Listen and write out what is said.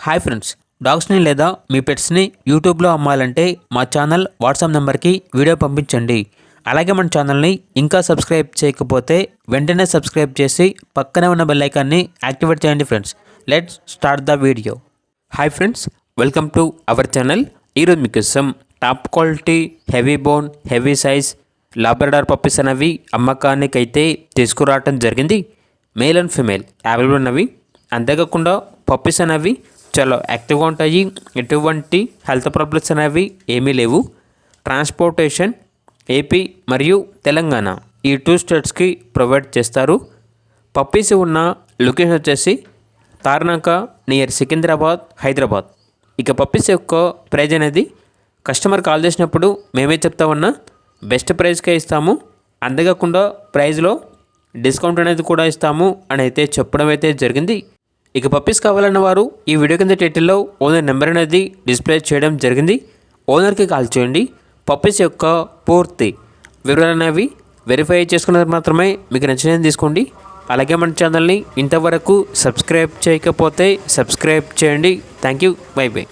Hi friends, డాగ్స్ని లేదా మీ పెట్స్ని యూట్యూబ్లో అమ్మాలంటే మా ఛానల్ వాట్సాప్ నెంబర్కి వీడియో పంపించండి. అలాగే మన ఛానల్ని ఇంకా సబ్స్క్రైబ్ చేయకపోతే వెంటనే సబ్స్క్రైబ్ చేసి పక్కనే ఉన్న బెల్ ఐకాన్ని యాక్టివేట్ చేయండి friends. Let's start the video. Hi friends, welcome to our channel. ఈరోజు మీకోసం top quality heavy bone heavy size Labrador puppies అనేవి అమ్మకానికి అయితే తీసుకురావటం జరిగింది. మేల్ అండ్ ఫిమేల్ అవైలబుల్ ఉన్నవి. అంతేకాకుండా పప్పీస్ అనేవి చాలా యాక్టివ్గా ఉంటాయి. ఎటువంటి హెల్త్ ప్రాబ్లమ్స్ అనేవి ఏమీ లేవు. ట్రాన్స్పోర్టేషన్ ఏపీ మరియు తెలంగాణ ఈ 2 స్టేట్స్కి ప్రొవైడ్ చేస్తారు. పప్పీస్ ఉన్న లొకేషన్ వచ్చేసి తార్నాక నియర్ సికింద్రాబాద్, హైదరాబాద్. ఇక పప్పీస్ యొక్క ప్రైజ్ అనేది కస్టమర్ కాల్ చేసినప్పుడు మేమే చెప్తామన్నా బెస్ట్ ప్రైస్కే ఇస్తాము. అంతేకాకుండా ప్రైజ్లో డిస్కౌంట్ అనేది కూడా ఇస్తాము అని అయితే చెప్పడం అయితే జరిగింది. ఇక పప్పీస్ కావాలన్న వారు ఈ వీడియో కింద టైటిల్లో ఓనర్ నెంబర్ అనేది డిస్ప్లే చేయడం జరిగింది. ఓనర్కి కాల్ చేయండి. పప్పీస్ యొక్క పూర్తి వివరాలు అనేవి వెరిఫై చేసుకున్నది మాత్రమే మీకు నచ్చినది తీసుకోండి. అలాగే మన ఛానల్ని ఇంతవరకు సబ్స్క్రైబ్ చేయకపోతే సబ్స్క్రైబ్ చేయండి. Thank you. By by.